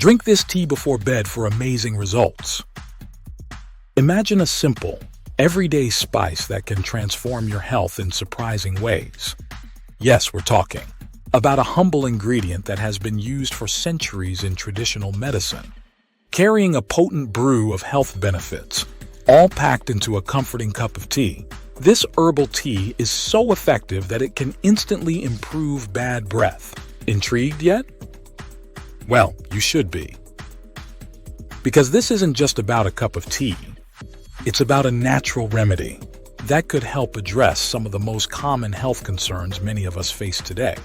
Drink this tea before bed for amazing results. Imagine a simple, everyday spice that can transform your health in surprising ways. Yes, we're talking about a humble ingredient that has been used for centuries in traditional medicine, carrying a potent brew of health benefits, all packed into a comforting cup of tea. This herbal tea is so effective that it can instantly improve bad breath. Intrigued yet? Well, you should be. Because this isn't just about a cup of tea. It's about a natural remedy that could help address some of the most common health concerns many of us face today.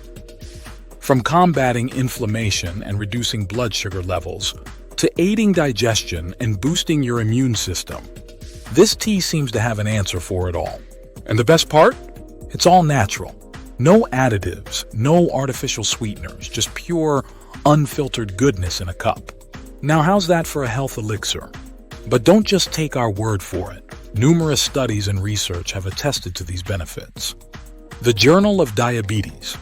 From combating inflammation and reducing blood sugar levels, to aiding digestion and boosting your immune system, this tea seems to have an answer for it all. And the best part? It's all natural. No additives, no artificial sweeteners, just pure, unfiltered goodness in a cup. Now, how's that for a health elixir? But don't just take our word for it. Numerous studies and research have attested to these benefits. The Journal of Diabetes,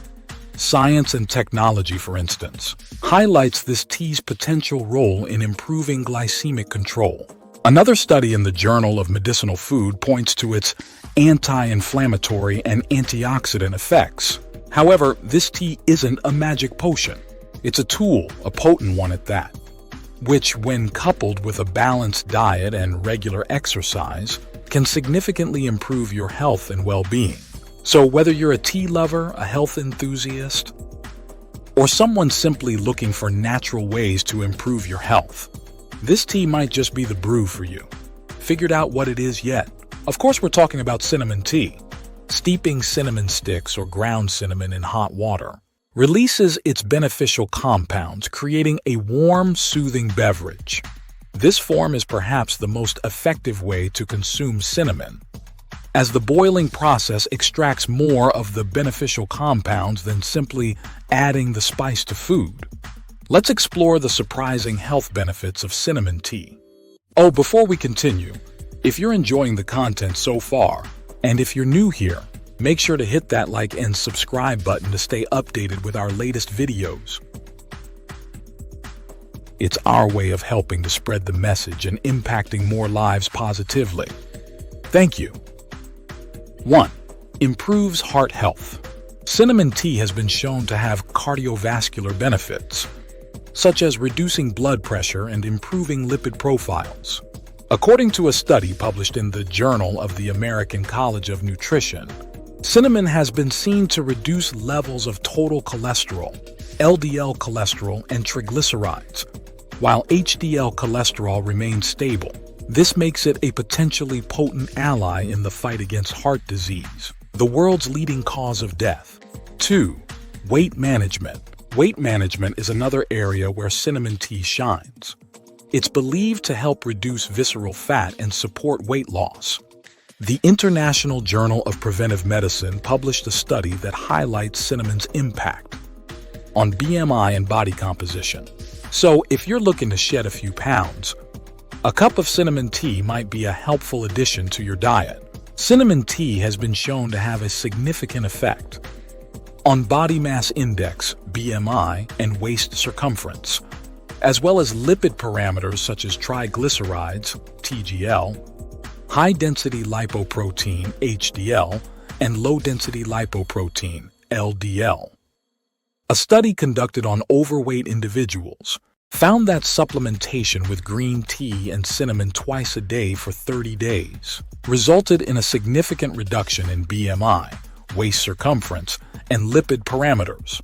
Science and Technology, for instance, highlights this tea's potential role in improving glycemic control. Another study in the Journal of Medicinal Food points to its anti-inflammatory and antioxidant effects. However, this tea isn't a magic potion. It's a tool, a potent one at that, which, when coupled with a balanced diet and regular exercise, can significantly improve your health and well-being. So whether you're a tea lover, a health enthusiast, or someone simply looking for natural ways to improve your health, this tea might just be the brew for you. Figured out what it is yet? Of course, we're talking about cinnamon tea. Steeping cinnamon sticks or ground cinnamon in hot water releases its beneficial compounds, creating a warm, soothing beverage. This form is perhaps the most effective way to consume cinnamon, as the boiling process extracts more of the beneficial compounds than simply adding the spice to food. Let's explore the surprising health benefits of cinnamon tea. Oh, before we continue, if you're enjoying the content so far, and if you're new here, make sure to hit that like and subscribe button to stay updated with our latest videos. It's our way of helping to spread the message and impacting more lives positively. Thank you. 1. Improves heart health. Cinnamon tea has been shown to have cardiovascular benefits, such as reducing blood pressure and improving lipid profiles. According to a study published in the Journal of the American College of Nutrition, cinnamon has been seen to reduce levels of total cholesterol, LDL cholesterol, and triglycerides, while HDL cholesterol remains stable. This makes it a potentially potent ally in the fight against heart disease, the world's leading cause of death. 2. Weight management. Weight management is another area where cinnamon tea shines. It's believed to help reduce visceral fat and support weight loss. The International Journal of Preventive Medicine published a study that highlights cinnamon's impact on BMI and body composition. So, if you're looking to shed a few pounds, a cup of cinnamon tea might be a helpful addition to your diet. Cinnamon tea has been shown to have a significant effect on body mass index, BMI, and waist circumference, as well as lipid parameters such as triglycerides, TGL, high-density lipoprotein, HDL, and low-density lipoprotein, LDL. A study conducted on overweight individuals found that supplementation with green tea and cinnamon twice a day for 30 days resulted in a significant reduction in BMI, waist circumference, and lipid parameters.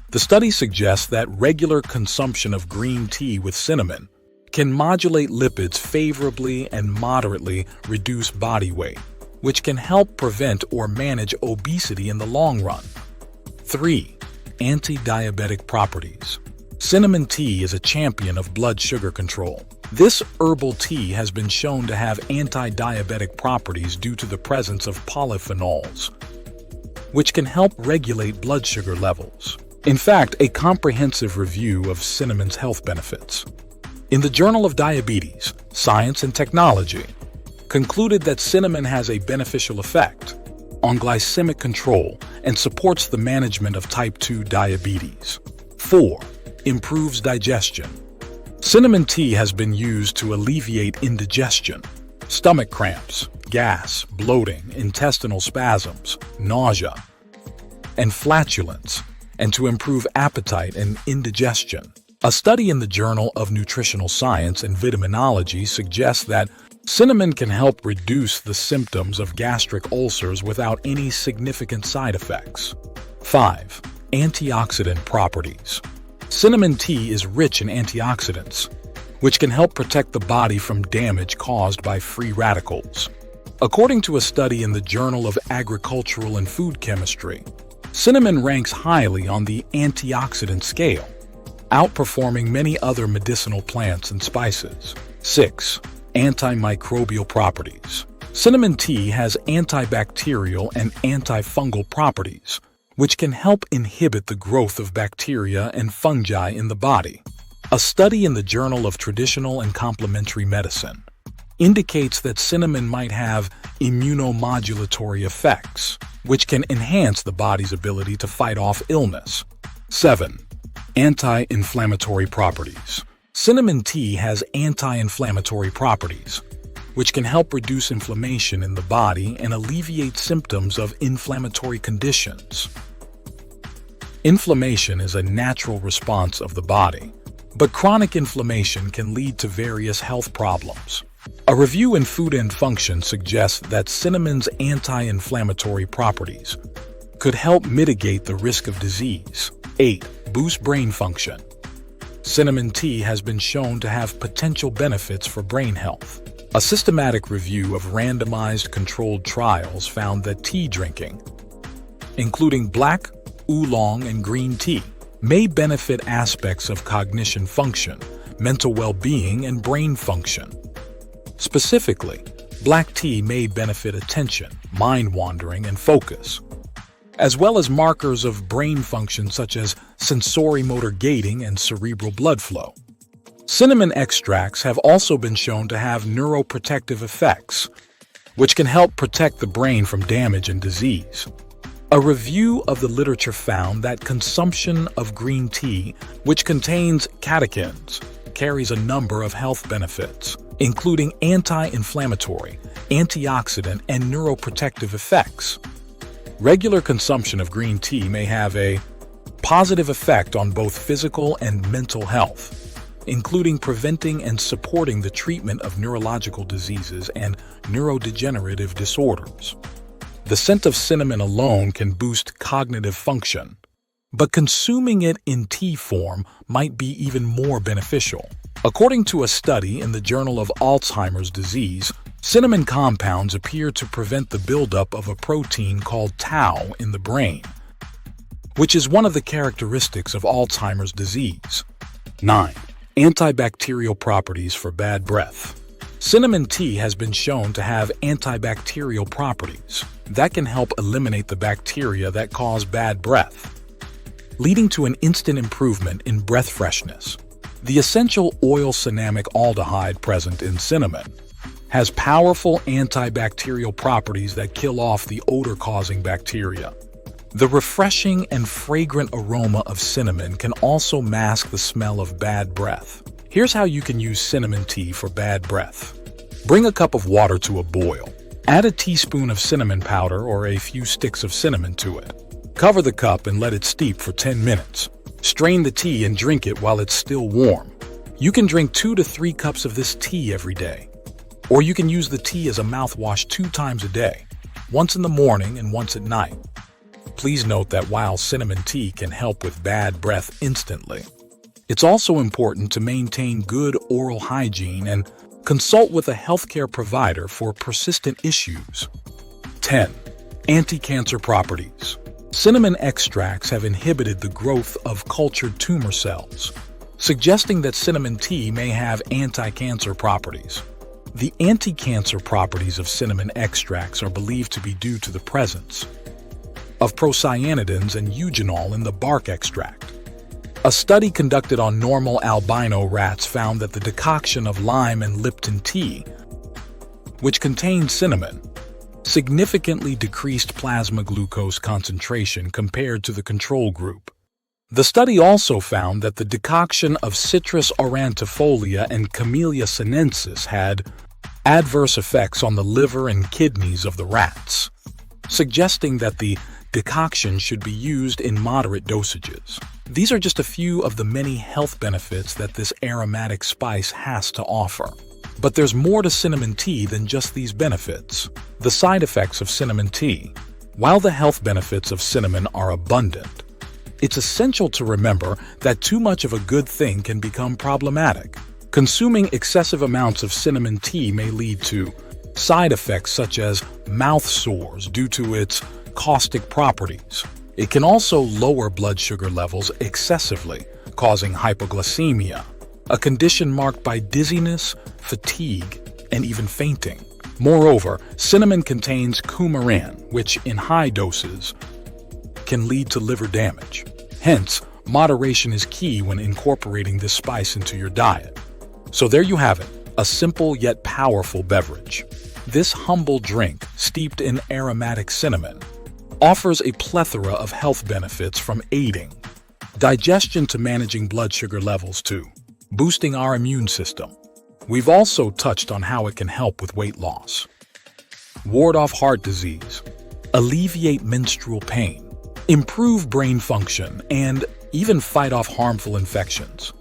The study suggests that regular consumption of green tea with cinnamon can modulate lipids favorably and moderately reduce body weight, which can help prevent or manage obesity in the long run. 3. Anti-diabetic properties. Cinnamon tea is a champion of blood sugar control. This herbal tea has been shown to have anti-diabetic properties due to the presence of polyphenols, which can help regulate blood sugar levels. In fact, a comprehensive review of cinnamon's health benefits in the Journal of Diabetes, Science and Technology concluded that cinnamon has a beneficial effect on glycemic control and supports the management of type 2 diabetes. 4. Improves digestion. Cinnamon tea has been used to alleviate indigestion, stomach cramps, gas, bloating, intestinal spasms, nausea, and flatulence, and to improve appetite and indigestion. A study in the Journal of Nutritional Science and Vitaminology suggests that cinnamon can help reduce the symptoms of gastric ulcers without any significant side effects. 5. Antioxidant properties. Cinnamon tea is rich in antioxidants, which can help protect the body from damage caused by free radicals. According to a study in the Journal of Agricultural and Food Chemistry, cinnamon ranks highly on the antioxidant scale, outperforming many other medicinal plants and spices. 6. Antimicrobial properties. Cinnamon tea has antibacterial and antifungal properties, which can help inhibit the growth of bacteria and fungi in the body. A study in the Journal of Traditional and Complementary Medicine indicates that cinnamon might have immunomodulatory effects, which can enhance the body's ability to fight off illness. 7. Anti-inflammatory properties. Cinnamon tea has anti-inflammatory properties, which can help reduce inflammation in the body and alleviate symptoms of inflammatory conditions. Inflammation is a natural response of the body, but chronic inflammation can lead to various health problems. A review in Food and Function suggests that cinnamon's anti-inflammatory properties could help mitigate the risk of disease. 8. Boost brain function. Cinnamon tea has been shown to have potential benefits for brain health. A systematic review of randomized controlled trials found that tea drinking, including black, oolong, and green tea, may benefit aspects of cognition function, mental well-being, and brain function. Specifically, black tea may benefit attention, mind-wandering, and focus, as well as markers of brain function such as sensorimotor gating and cerebral blood flow. Cinnamon extracts have also been shown to have neuroprotective effects, which can help protect the brain from damage and disease. A review of the literature found that consumption of green tea, which contains catechins, carries a number of health benefits, including anti-inflammatory, antioxidant, and neuroprotective effects. Regular consumption of green tea may have a positive effect on both physical and mental health, including preventing and supporting the treatment of neurological diseases and neurodegenerative disorders. The scent of cinnamon alone can boost cognitive function, but consuming it in tea form might be even more beneficial. According to a study in the Journal of Alzheimer's Disease, cinnamon compounds appear to prevent the buildup of a protein called tau in the brain, which is one of the characteristics of Alzheimer's disease. 9. Antibacterial properties for bad breath. Cinnamon tea has been shown to have antibacterial properties that can help eliminate the bacteria that cause bad breath, leading to an instant improvement in breath freshness. The essential oil cinnamic aldehyde present in cinnamon has powerful antibacterial properties that kill off the odor-causing bacteria. The refreshing and fragrant aroma of cinnamon can also mask the smell of bad breath. Here's how you can use cinnamon tea for bad breath. Bring a cup of water to a boil. Add a teaspoon of cinnamon powder or a few sticks of cinnamon to it. Cover the cup and let it steep for 10 minutes. Strain the tea and drink it while it's still warm. You can drink 2 to 3 cups of this tea every day. Or you can use the tea as a mouthwash 2 times a day, once in the morning and once at night. Please note that while cinnamon tea can help with bad breath instantly, it's also important to maintain good oral hygiene and consult with a healthcare provider for persistent issues. 10. Anti-cancer properties. Cinnamon extracts have inhibited the growth of cultured tumor cells, suggesting that cinnamon tea may have anti-cancer properties. The anti-cancer properties of cinnamon extracts are believed to be due to the presence of procyanidins and eugenol in the bark extract. A study conducted on normal albino rats found that the decoction of lime and Lipton tea, which contained cinnamon, significantly decreased plasma glucose concentration compared to the control group. The study also found that the decoction of Citrus aurantifolia and Camellia sinensis had adverse effects on the liver and kidneys of the rats, suggesting that the decoction should be used in moderate dosages. These are just a few of the many health benefits that this aromatic spice has to offer. But there's more to cinnamon tea than just these benefits. The side effects of cinnamon tea. While the health benefits of cinnamon are abundant, it's essential to remember that too much of a good thing can become problematic. Consuming excessive amounts of cinnamon tea may lead to side effects such as mouth sores due to its caustic properties. It can also lower blood sugar levels excessively, causing hypoglycemia, a condition marked by dizziness, fatigue, and even fainting. Moreover, cinnamon contains coumarin, which in high doses can lead to liver damage. Hence, moderation is key when incorporating this spice into your diet. So there you have it, a simple yet powerful beverage. This humble drink, steeped in aromatic cinnamon, offers a plethora of health benefits from aiding digestion to managing blood sugar levels to boosting our immune system. We've also touched on how it can help with weight loss, ward off heart disease, alleviate menstrual pain, improve brain function, and even fight off harmful infections.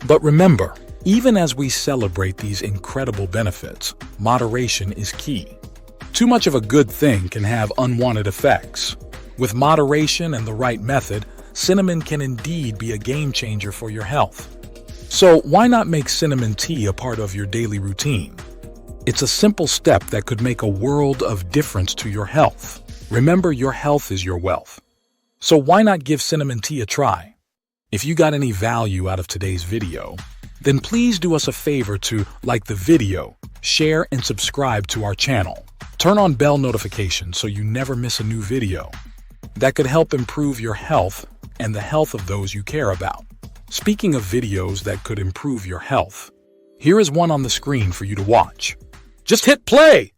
But remember, even as we celebrate these incredible benefits, moderation is key. Too much of a good thing can have unwanted effects. With moderation and the right method, cinnamon can indeed be a game changer for your health. So why not make cinnamon tea a part of your daily routine? It's a simple step that could make a world of difference to your health. Remember, your health is your wealth. So why not give cinnamon tea a try? If you got any value out of today's video, then please do us a favor to like the video, share, and subscribe to our channel. Turn on bell notifications so you never miss a new video. That could help improve your health and the health of those you care about. Speaking of videos that could improve your health, here is one on the screen for you to watch. Just hit play!